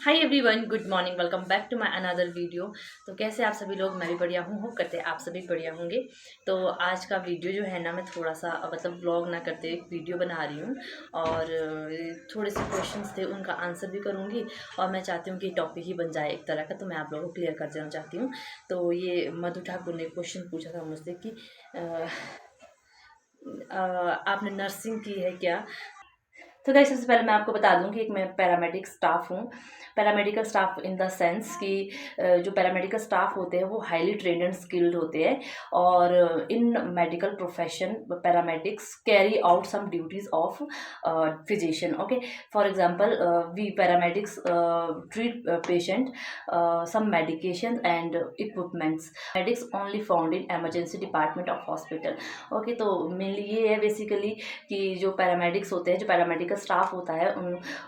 Hi everyone, good morning. Welcome back to my another video. तो कैसे आप सभी लोग? मैं भी बढ़िया हूँ, होप करते हैं आप सभी बढ़िया होंगे। तो आज का वीडियो जो है ना, मैं थोड़ा सा मतलब व्लॉग ना करते एक वीडियो बना रही हूँ। और थोड़े से क्वेश्चंस थे, उनका आंसर भी करूँगी। और मैं चाहती हूँ कि टॉपिक ही बन जाए एक तरह का, तो मैं आप लोगों को क्लियर कर देना चाहती हूँ। तो ये मधु ठाकुर ने क्वेश्चन पूछा था मुझसे कि आपने नर्सिंग की है क्या? तो गाइस, सबसे पहले मैं आपको बता दूं कि एक मैं पैरामेडिक स्टाफ हूँ। Paramedical staff in the sense कि जो पैरामेडिकल स्टाफ होते हैं वो हाईली ट्रेंड एंड स्किल्ड होते हैं। और in medical profession paramedics carry out some duties of physician. Okay, for example we paramedics treat patient some medications and equipments medics only found in emergency department of hospital। Okay, तो mainly ये है basically कि जो paramedics होते हैं, जो paramedical staff होता है,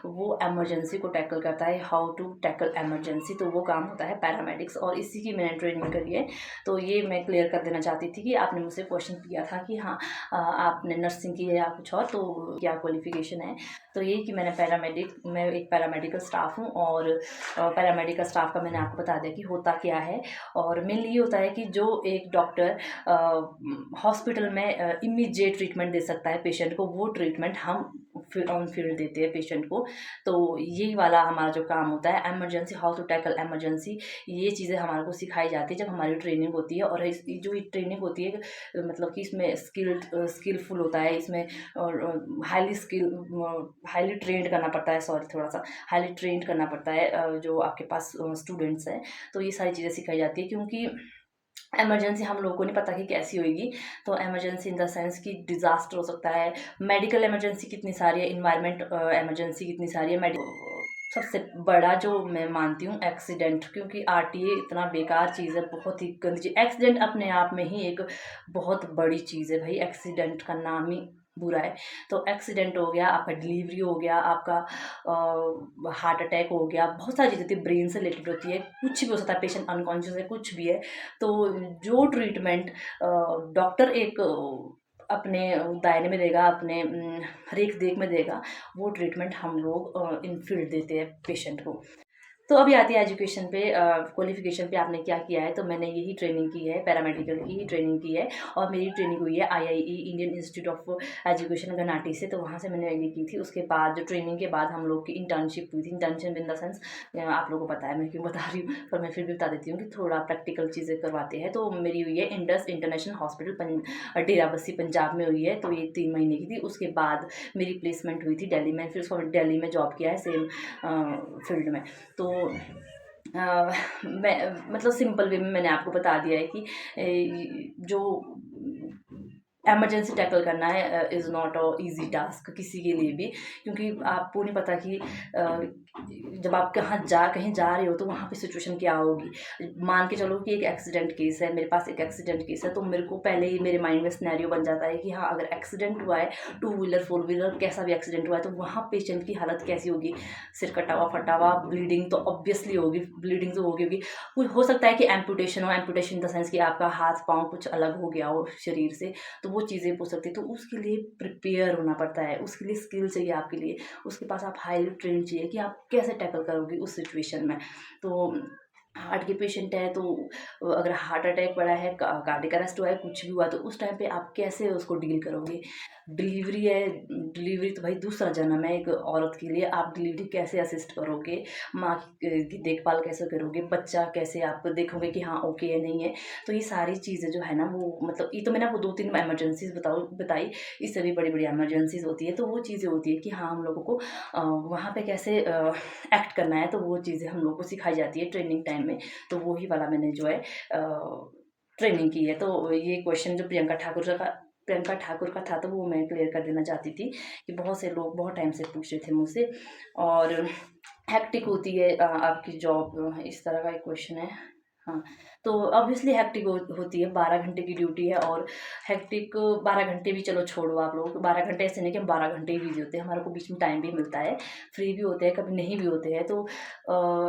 वो एमरजेंसी को टैकल करता है। हाउ टू टैकल एमरजेंसी, तो वो काम होता है पैरामेडिक्स, और इसी की मैंने ट्रेनिंग करी है। तो ये मैं क्लियर कर देना चाहती थी कि आपने मुझसे क्वेश्चन किया था कि हाँ, आपने नर्सिंग की है या कुछ और, तो क्या क्वालिफिकेशन है। तो ये कि मैं एक पैरामेडिकल स्टाफ हूँ। और पैरामेडिकल स्टाफ का मैंने आपको बता दिया कि होता क्या है। और मेनली ये होता है कि जो एक डॉक्टर हॉस्पिटल में इमीडिएट ट्रीटमेंट दे सकता है पेशेंट को, वो ट्रीटमेंट हम ऑन फील्ड देते हैं पेशेंट को। तो यही वाला हमारा जो काम होता है, emergency, how to tackle emergency, ये चीज़ें हमारे को सिखाई जाती है जब हमारी ट्रेनिंग होती है। और जो ट्रेनिंग होती है, मतलब कि इसमें स्किलफुल होता है इसमें। और हाईली ट्रेंड करना पड़ता है, सॉरी थोड़ा सा हाईली ट्रेंड करना पड़ता है जो आपके पास स्टूडेंट्स हैं। तो ये सारी चीज़ें सिखाई जाती है, क्योंकि इमरजेंसी हम लोगों को नहीं पता कि कैसी होएगी। तो इमरजेंसी इन द सेंस कि डिजास्टर हो सकता है, मेडिकल इमरजेंसी कितनी सारी है, इन्वायरमेंट इमरजेंसी कितनी सारी है, सबसे बड़ा जो मैं मानती हूँ एक्सीडेंट, क्योंकि आरटीए इतना बेकार चीज़ है, बहुत ही गंदी चीज़। एक्सीडेंट अपने आप में ही एक बहुत बड़ी चीज़ है भाई, एक्सीडेंट का नाम ही बुरा है। तो एक्सीडेंट हो गया, आपका डिलीवरी हो गया, आपका हार्ट अटैक हो गया, बहुत सारी चीज़ें होती है, ब्रेन से रिलेटेड होती है, कुछ भी हो सकता है, पेशेंट अनकॉन्शियस है, कुछ भी है। तो जो ट्रीटमेंट डॉक्टर एक अपने दायरे में देगा, अपने रेख देख में देगा, वो ट्रीटमेंट हम लोग इन फील्ड देते हैं पेशेंट को। तो अभी आती है एजुकेशन पे, क्वालिफिकेशन पे आपने क्या किया है। तो मैंने यही ट्रेनिंग की है, पैरामेडिकल की ही ट्रेनिंग की है। और मेरी ट्रेनिंग हुई है आईआईई, इंडियन इंस्टीट्यूट ऑफ एजुकेशन, गनाटी से। तो वहाँ से मैंने ये की थी। उसके बाद जो ट्रेनिंग के बाद हम लोग की इंटर्नशिप हुई थी। इंटर्नशिप इन द सेंस, आप लोगों को पता है मैं क्यों बता रही हूँ, पर मैं फिर भी बता देती हूँ कि थोड़ा प्रैक्टिकल चीज़ें करवाते हैं। तो मेरी हुई है इंडस इंटरनेशनल हॉस्पिटल, डेरा बस्सी, पंजाब में हुई है। तो ये 3 महीने की थी। उसके बाद मेरी प्लेसमेंट हुई थी दिल्ली में, फिर उसको दिल्ली में जॉब किया है सेम फील्ड में। तो मैं मतलब सिंपल वे में मैंने आपको बता दिया है कि जो इमरजेंसी टैकल करना है is not a easy task किसी के लिए भी, क्योंकि आपको नहीं पता कि जब आप कहीं जा रहे हो तो वहाँ पे सिचुएशन क्या होगी। मान के चलो कि एक एक्सीडेंट केस है, मेरे पास एक एक्सीडेंट केस है, तो मेरे को पहले ही मेरे माइंड में सिनेरियो बन जाता है कि हाँ, अगर एक्सीडेंट हुआ है, टू व्हीलर फोर व्हीलर कैसा भी एक्सीडेंट हुआ है, तो वहाँ पेशेंट की हालत कैसी होगी। सिर कटा हुआ, फटा हुआ, ब्लीडिंग तो ऑब्वियसली होगी, ब्लीडिंग तो होगी। कुछ हो सकता है कि एम्पुटेशन हो, एम्पुटेशन इन द सेंस कि आपका हाथ पाँव कुछ अलग हो गया हो शरीर से, तो वो चीज़ें पूछ सकती है। तो उसके लिए प्रिपेयर होना पड़ता है, उसके लिए स्किल चाहिए आपके लिए, उसके पास आप हाईली ट्रेन चाहिए कि आप कैसे टैकल करोगे उस सिचुएशन में। तो हार्ट के पेशेंट है, तो अगर हार्ट अटैक पड़ा है, कार्डियक अरेस्ट हुआ है, कुछ भी हुआ, तो उस टाइम पे आप कैसे उसको डील करोगे। डिलीवरी है, डिलीवरी तो भाई दूसरा जन्म है एक औरत के लिए। आप डिलीवरी कैसे असिस्ट करोगे, माँ की देखभाल कैसे करोगे, बच्चा कैसे आप देखोगे कि हाँ ओके है नहीं है। तो ये सारी चीज़ें जो है ना, वो मतलब ये तो मैंने आपको 2-3 इमरजेंसीज बताई। इससे भी बड़ी बड़ी इमरजेंसीज होती है। तो वो चीज़ें होती है कि हाँ, हम लोगों को वहाँ पे कैसे एक्ट करना है। तो वो चीज़ें हम लोग को सिखाई जाती है ट्रेनिंग टाइम में। तो वही वाला मैंने जो है ट्रेनिंग की है। तो ये क्वेश्चन जो प्रियंका ठाकुर का था, तो वो मैं क्लियर कर देना चाहती थी कि बहुत से लोग बहुत टाइम से पूछ रहे थे मुझसे। और हेक्टिक होती है आपकी जॉब, इस तरह का एक क्वेश्चन है। हाँ, तो ऑब्वियसली हेक्टिक होती है, 12 घंटे की ड्यूटी है। और हेक्टिक 12 घंटे भी चलो छोड़ो, आप लोग 12 घंटे ऐसे नहीं कि हम 12 घंटे ही बिजी होते हैं, हमारे को बीच में टाइम भी मिलता है, फ्री भी होते हैं, कभी नहीं भी होते हैं। तो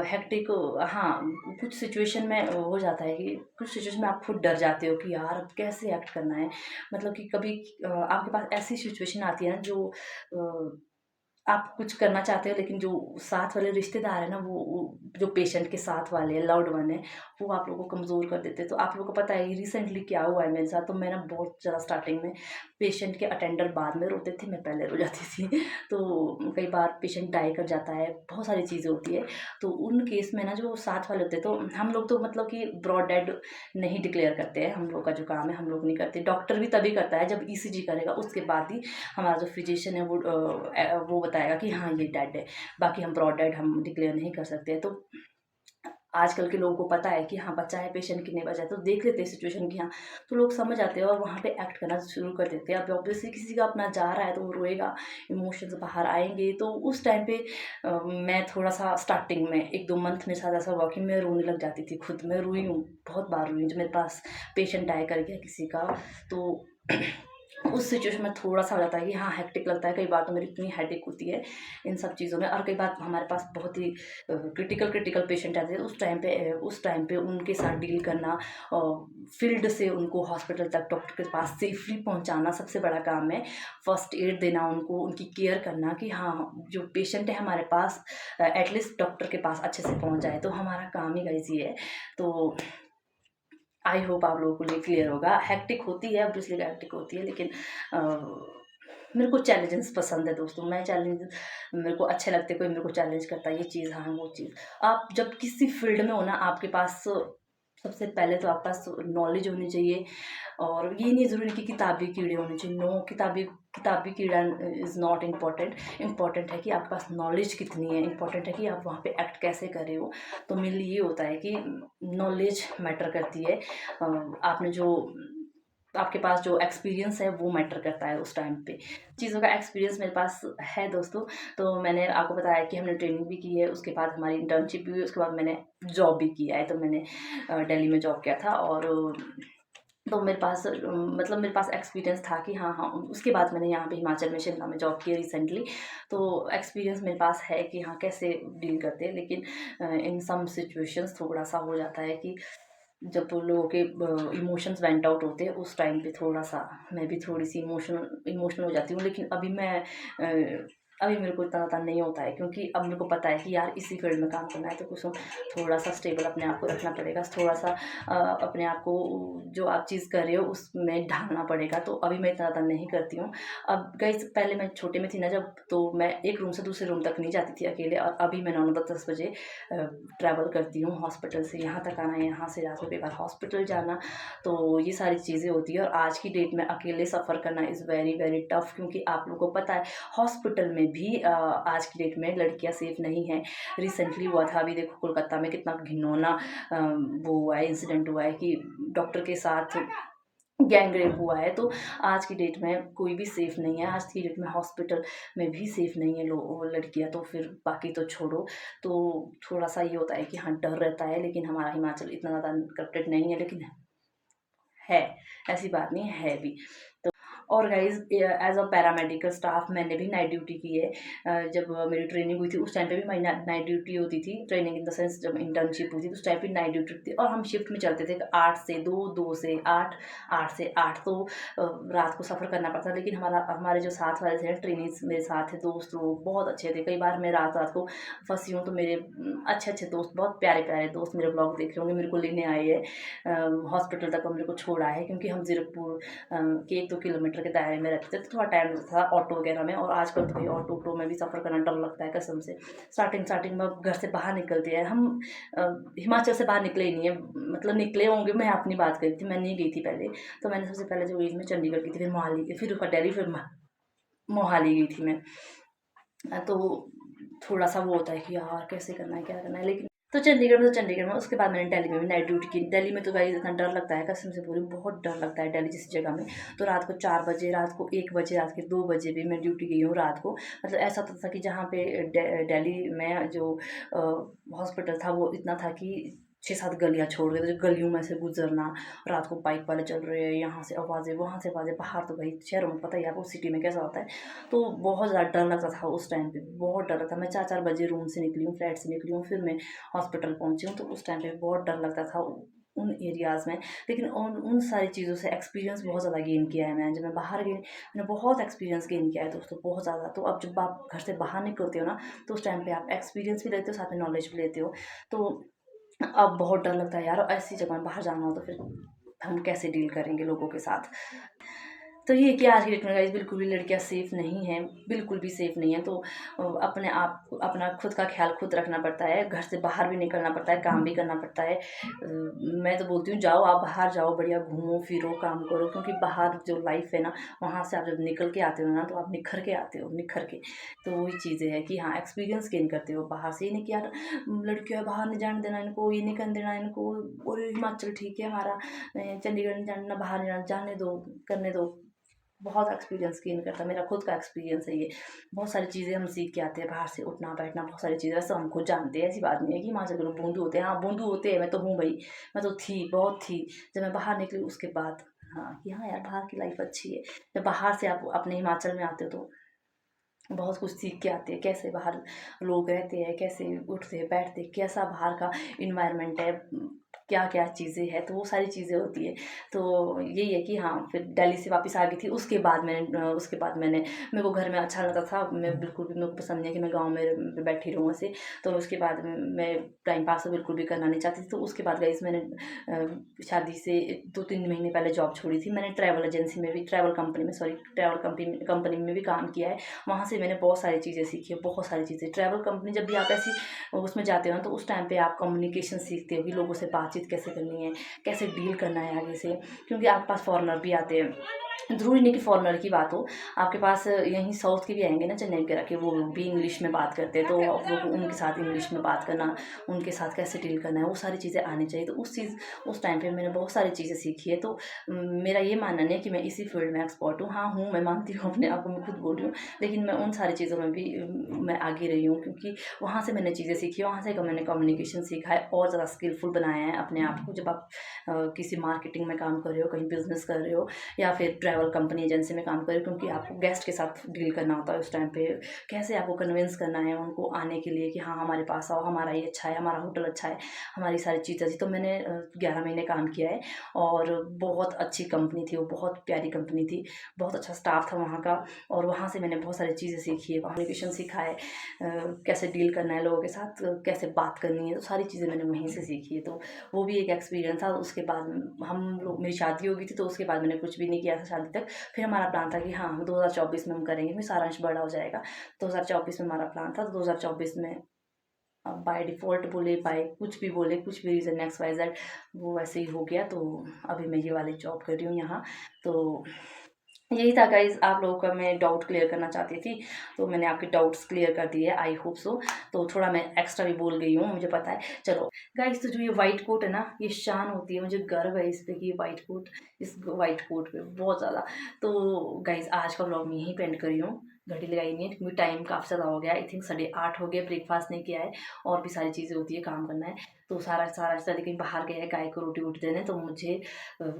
हेक्टिक, हाँ, कुछ सिचुएशन में हो जाता है कि कुछ सिचुएशन में आप खुद डर जाते हो कि यार अब कैसे एक्ट करना है। मतलब कि कभी आपके पास ऐसी सिचुएशन आती है ना, जो आप कुछ करना चाहते हो, लेकिन जो साथ वाले रिश्तेदार है ना, वो जो पेशेंट के साथ वाले हैं, लव्ड वन है, वो आप लोगों को कमज़ोर कर देते हैं। तो आप लोगों को पता है रिसेंटली क्या हुआ है मेरे साथ। तो मैं ना बहुत ज़्यादा स्टार्टिंग में पेशेंट के अटेंडर बाद में रोते थे, मैं पहले रो जाती थी। तो कई बार पेशेंट डाई कर जाता है, बहुत सारी चीज़ें होती है। तो उन केस में ना जो साथ वाले होते हैं, तो हम लोग तो मतलब कि ब्रॉड डेड नहीं डिक्लेयर करते हैं। हम लोग का जो काम है हम लोग नहीं करते, डॉक्टर भी तभी करता है जब ईसीजी करेगा, उसके बाद ही हमारा जो फिजिशियन है वो बताएगा कि हाँ ये डेड है। बाकी हम ब्रॉड डेड हम डिक्लेयर नहीं कर सकते। तो आजकल के लोगों को पता है कि हाँ बचा है पेशेंट कि नहीं बचा है, तो देख लेते हैं सिचुएशन की हाँ, तो लोग समझ आते हैं और वहाँ पे एक्ट करना शुरू कर देते हैं। अब ऑब्वियसली किसी का अपना जा रहा है तो वो रोएगा, इमोशंस बाहर आएंगे। तो उस टाइम पे मैं थोड़ा सा स्टार्टिंग में 1-2 मंथ मेरे साथ ऐसा हुआ कि मैं रोने लग जाती थी खुद। मैं रोई हूँ, बहुत बार रोई हूँ जब मेरे पास पेशेंट आया कर गया किसी का। तो उस सिचुएशन में थोड़ा-सा हो जाता है कि हाँ, हेक्टिक लगता है। कई बार तो मेरी इतनी हेडेक होती है इन सब चीज़ों में, और कई बार हमारे पास बहुत ही क्रिटिकल पेशेंट आते हैं। उस टाइम पे उनके साथ डील करना, फील्ड से उनको हॉस्पिटल तक डॉक्टर के पास सेफली पहुँचाना सबसे बड़ा काम है। फर्स्ट एड देना उनको, उनकी केयर करना कि हाँ, जो पेशेंट है हमारे पास एटलीस्ट डॉक्टर के पास अच्छे से पहुँच जाए, तो हमारा काम ही गाइस ये है। तो आई होप आप लोगों को ये क्लियर होगा। हेक्टिक होती है, ऑब्वियसली हेक्टिक होती है, लेकिन मेरे को चैलेंजेस पसंद है दोस्तों। मैं चैलेंज मेरे को अच्छे लगते, कोई मेरे को चैलेंज करता है ये चीज़, हाँ वो चीज़। आप जब किसी फील्ड में हो ना, आपके पास सबसे पहले तो आपके पास नॉलेज होनी चाहिए। और ये नहीं ज़रूरी कि किताबी कीड़े होने चाहिए, नो, किताबी कीड़ा इज़ नॉट इम्पॉर्टेंट। इम्पॉर्टेंट है कि आपके पास नॉलेज कितनी है, इम्पॉर्टेंट है कि आप वहाँ पे एक्ट कैसे कर रहे हो। तो मेनली ये होता है कि नॉलेज मैटर करती है। आपने जो आपके पास जो एक्सपीरियंस है वो मैटर करता है उस टाइम पे। चीज़ों का एक्सपीरियंस मेरे पास है दोस्तों। तो मैंने आपको बताया कि हमने ट्रेनिंग भी की है, उसके बाद हमारी इंटर्नशिप भी हुई, उसके बाद मैंने जॉब भी किया है। तो मैंने दिल्ली में जॉब किया था, और तो मेरे पास मतलब मेरे पास एक्सपीरियंस था कि हाँ हाँ, उसके बाद मैंने यहाँ पे हिमाचल में शिमला में जॉब की है रिसेंटली। तो एक्सपीरियंस मेरे पास है कि हाँ कैसे डील करते हैं। लेकिन इन सम सिचुएशंस थोड़ा सा हो जाता है कि जब वो लोगों के इमोशंस वेंट आउट होते हैं, उस टाइम पे थोड़ा सा मैं भी थोड़ी सी इमोशनल हो जाती हूँ। लेकिन अभी मेरे को इतना ज़्यादा नहीं होता है, क्योंकि अब मेरे को पता है कि यार इसी फील्ड में काम करना है, तो कुछ थोड़ा सा स्टेबल अपने आप को रखना पड़ेगा, थोड़ा सा अपने आप को जो आप चीज़ कर रहे हो उसमें ढालना पड़ेगा। तो अभी मैं इतना ज़्यादा नहीं करती हूँ। अब गाइस पहले मैं छोटे में थी ना जब, तो मैं एक रूम से दूसरे रूम तक नहीं जाती थी अकेले, और अभी मैं 9-10 बजे ट्रैवल करती हूँ हॉस्पिटल से यहाँ तक आना, यहाँ से रात को कई बार हॉस्पिटल जाना। तो ये सारी चीज़ें होती है, और आज की डेट में अकेले सफ़र करना इज़ वेरी वेरी टफ, क्योंकि आप लोगों को पता है हॉस्पिटल में भी आज की डेट में लड़कियां सेफ नहीं हैं। रिसेंटली हुआ था, अभी देखो कोलकाता में कितना घिनौना वो हुआ है, इंसिडेंट हुआ है कि डॉक्टर के साथ गैंग रेप हुआ है। तो आज की डेट में कोई भी सेफ़ नहीं है, आज की डेट में हॉस्पिटल में भी सेफ़ नहीं है लड़कियाँ, तो फिर बाकी तो छोड़ो। तो थोड़ा-सा ये होता है कि हाँ, डर रहता है, लेकिन हमारा हिमाचल इतना ज़्यादा करप्टेड नहीं है, लेकिन है, ऐसी बात नहीं है भी। और guys as a paramedical staff मैंने भी नाइट ड्यूटी की है। जब मेरी ट्रेनिंग हुई थी उस टाइम पे भी मेरी नाइट ड्यूटी होती थी। ट्रेनिंग इन द सेंस जब इंटर्नशिप हुई थी उस टाइम पे नाइट ड्यूटी थी, और हम शिफ्ट में चलते थे 8 से 2, 2 से 8, 8 से 8। तो रात को सफ़र करना पड़ता था। लेकिन हमारे जो साथ वाले थे ट्रेनिंग्स, मेरे साथ थे दोस्त, लोग बहुत अच्छे थे। कई बार मैं रात रात को फंसी हूँ, तो मेरे अच्छे दोस्त, बहुत प्यारे प्यारे दोस्त मेरे ब्लॉग देख रहे होंगे, मेरे को लेने आए हैं हॉस्पिटल तक, मेरे को छोड़ा है, क्योंकि हम जीरकपुर के 1-2 किलोमीटर के दायरे में रहते थे, तो थोड़ा टाइम लगता था ऑटो वगैरह में। और आजकल तो भाई ऑटो में भी सफ़र करना डर लगता है कसम से। स्टार्टिंग में घर से बाहर निकलते हैं हम, हिमाचल से बाहर निकले ही नहीं है, मतलब निकले होंगे, मैं अपनी बात करी थी, मैं नहीं गई थी पहले। तो मैंने सबसे पहले जो गई थी मैं चंडीगढ़ गई थी, फिर मोहाली, फिर दिल्ली, फिर मोहाली गई थी मैं। तो थोड़ा सा वो होता है कि यार कैसे करना है, क्या करना है। लेकिन तो चंडीगढ़ में, उसके बाद मैंने दिल्ली में भी नाइट ड्यूटी की। दिल्ली में तो गाइस इतना डर लगता है कसम से, पूरी बहुत डर लगता है दिल्ली जैसी जगह में। तो रात को 4 बजे, रात को 1 बजे, रात के 2 बजे भी मैं ड्यूटी गई हूँ रात को। मतलब ऐसा होता था कि जहाँ पे दिल्ली में जो हॉस्पिटल था वो इतना था कि 6-7 गलियाँ छोड़ के, तो गलियों में से गुजरना, रात को बाइक वाले चल रहे हैं, यहाँ से आवाज़ें, वहाँ से आवाज़ें। बाहर तो भाई शहरों में पता ही है आपको, सिटी में कैसा होता है। तो बहुत ज़्यादा डर लगता था उस टाइम पे, बहुत डर लगता था। मैं 4-4 बजे रूम से निकली हूँ, फ्लैट से निकली हूँ, फिर मैं हॉस्पिटल पहुँची हूँ, तो उस टाइम पे बहुत डर लगता था। उन एरियाज़ में, लेकिन उन सारी चीज़ों से एक्सपीरियंस बहुत ज़्यादा गेन किया है मैंने। जब मैं बाहर गई मैंने बहुत एक्सपीरियंस गेन किया है दोस्तों, बहुत ज़्यादा। तो अब जब आप घर से बाहर निकलते हो ना, तो उस टाइम पे आप एक्सपीरियंस भी लेते हो, साथ में नॉलेज भी लेते हो। तो अब बहुत डर लगता है यार, ऐसी जगह में बाहर जाना हो तो फिर हम कैसे डील करेंगे लोगों के साथ। तो ये है कि आज की डेट में गाइस बिल्कुल भी लड़कियां सेफ़ नहीं हैं, बिल्कुल भी सेफ़ नहीं है। तो अपने आप अपना खुद का ख्याल खुद रखना पड़ता है, घर से बाहर भी निकलना पड़ता है, काम भी करना पड़ता है। मैं तो बोलती हूँ जाओ, आप बाहर जाओ, बढ़िया घूमो फिरो, काम करो, क्योंकि बाहर जो लाइफ है ना, वहाँ से आप जब निकल के आते हो ना, तो आप निखर के आते हो, निखर के। तो वही चीज़ें हैं कि हाँ, एक्सपीरियंस गेन करते हो बाहर से। ये नहीं कि यार लड़कियां बाहर नहीं जाने देना इनको, ये नहीं करने देना इनको, और हिमाचल ठीक है हमारा, चंडीगढ़ नहीं जाना, बाहर नहीं जाना, जाने दो, करने दो। बहुत एक्सपीरियंस गेन करता है, मेरा खुद का एक्सपीरियंस है ये। बहुत सारी चीज़ें हम सीख के आते हैं बाहर से, उठना बैठना, बहुत सारी चीज़ें। वैसे हम खुद जानते हैं, ऐसी बात नहीं है कि हिमाचल के लोग भोंदू होते हैं। हाँ, भोंदू होते हैं, मैं तो हूँ भाई, मैं तो थी, बहुत थी। जब मैं बाहर निकली उसके बाद हाँ कि हाँ यार, बाहर की लाइफ अच्छी है। जब बाहर से आप अपने हिमाचल में आते हो तो बहुत कुछ सीख के आते हैं, कैसे बाहर लोग रहते हैं, कैसे उठते बैठते, कैसा बाहर का इन्वायरमेंट है, क्या क्या चीज़ें हैं, तो वो सारी चीज़ें होती है। तो यही है कि हाँ, फिर दिल्ली से वापस आ गई थी। उसके बाद मैंने, मेरे को घर में अच्छा लगता था, मैं बिल्कुल भी, मेरे को पसंद नहीं है कि मैं गाँव में बैठी रहूँ ऐसे। तो उसके बाद मैं टाइम पास तो बिल्कुल भी करना नहीं चाहती थी। तो उसके बाद गाइस मैंने शादी से 2-3 महीने पहले जॉब छोड़ी थी। मैंने ट्रैवल एजेंसी में भी, ट्रैवल कंपनी में भी काम किया है। वहाँ से मैंने बहुत सारी चीज़ें सीखी है, बहुत सारी चीज़ें। ट्रैवल कंपनी जब भी आप ऐसी उसमें जाते हो ना, तो उस टाइम पे आप कम्युनिकेशन सीखते हो कि लोगों से बातचीत कैसे करनी है, कैसे डील करना है आगे से, क्योंकि आपके पास फॉरेनर भी आते हैं। ज़रूरी नहीं कि फॉरेनर की बात हो, आपके पास यहीं साउथ के भी आएंगे ना, चेन्नई वगैरह के, वो लोग भी इंग्लिश में बात करते हैं। तो आप लोग उनके साथ इंग्लिश में बात करना, उनके साथ कैसे डील करना है, वो सारी चीज़ें आनी चाहिए। तो उस टाइम पे मैंने बहुत सारी चीज़ें सीखी है। तो मेरा ये मानना नहीं है कि मैं इसी फील्ड में एक्सपर्ट हूँ। हाँ हूँ, मैं मानती हूँ अपने आप को, मैं खुद बोल रही हूँ। लेकिन मैं उन सारी चीज़ों में भी मैं आगे रही हूँ, क्योंकि वहाँ से मैंने चीज़ें सीखी, वहाँ से मैंने कम्युनिकेशन सीखा है, और ज़्यादा स्किलफुल बनाया है अपने आप को। जब आप किसी मार्केटिंग में काम कर रहे हो, कहीं बिजनेस कर रहे हो, या फिर ट्रैवल कंपनी एजेंसी में काम कर रहे हो, क्योंकि आपको गेस्ट के साथ डील करना होता है उस टाइम पे, कैसे आपको कन्विंस करना है उनको आने के लिए कि हाँ हमारे पास आओ, हमारा ये अच्छा है, हमारा होटल अच्छा है, हमारी सारी चीज़ें अच्छी। तो मैंने 11 महीने काम किया है, और बहुत अच्छी कंपनी थी वो, बहुत प्यारी कंपनी थी, बहुत अच्छा स्टाफ था वहाँ का। और वहाँ से मैंने बहुत सारी चीज़ें सीखी है, कम्युनिकेशन सीखा है, कैसे डील करना है लोगों के साथ, कैसे बात करनी है, तो सारी चीज़ें मैंने वहीं से सीखी है। तो वो भी एक एक्सपीरियंस था। उसके बाद हम लोग, मेरी शादी हो गई थी, तो उसके बाद मैंने कुछ भी नहीं किया था शादी तक। फिर हमारा प्लान था कि हाँ हम 2024 में हम करेंगे, फिर सारांश बड़ा हो जाएगा। 2024 में हमारा प्लान था। तो 2024 में बाय डिफ़ॉल्ट बोले, बाय कुछ भी बोले, कुछ भी रीज़न एक्स वाई ज़ेड, वो वैसे ही हो गया। तो अभी मैं ये वाली जॉब कर रही हूँ यहाँ। तो यही था गाइज़, आप लोगों का मैं डाउट क्लियर करना चाहती थी, तो मैंने आपके डाउट्स क्लियर कर दिए, आई होप सो। तो थोड़ा मैं एक्स्ट्रा भी बोल गई हूँ, मुझे पता है। चलो गाइज़, तो जो ये व्हाइट कोट है ना, ये शान होती है, मुझे गर्व है इस पे कि ये व्हाइट कोट, इस व्हाइट कोट पे बहुत ज़्यादा। तो गाइज़, आज का व्लॉग मैं यहीं पे एंड कर रही हूँ। घड़ी लगाई नहीं है क्योंकि टाइम काफ़ी ज़्यादा हो गया, आई थिंक 8:30 हो गए, ब्रेकफास्ट नहीं किया है, और भी सारी चीज़ें होती है, काम करना है। तो सारा सारा कहीं बाहर गए हैं गाय को रोटी वोटी देने, तो मुझे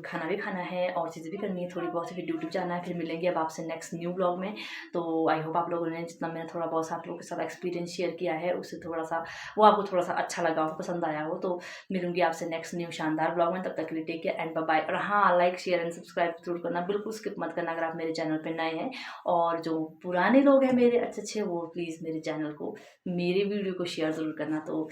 खाना भी खाना है, और चीज़ें भी करनी है थोड़ी बहुत, फिर ड्यूटी जाना है। फिर मिलेंगे अब आपसे नेक्स्ट न्यू ब्लॉग में। तो आई होप आप लोगों ने, जितना मैंने थोड़ा बहुत आप लोगों के साथ एक्सपीरियंस शेयर किया है, उससे थोड़ा सा वो आपको थोड़ा सा अच्छा लगा हो, पसंद आया हो। तो मिलूंगी आपसे नेक्स्ट न्यू शानदार ब्लॉग में। तब तक के लिए take care and bye bye. और हाँ, लाइक शेयर एंड सब्सक्राइब जरूर करना, बिल्कुल स्किप मत करना अगर आप मेरे चैनल पर नए हैं। और जो पुराने लोग हैं मेरे अच्छे अच्छे, वो प्लीज़ मेरे चैनल को, मेरे वीडियो को शेयर ज़रूर करना। तो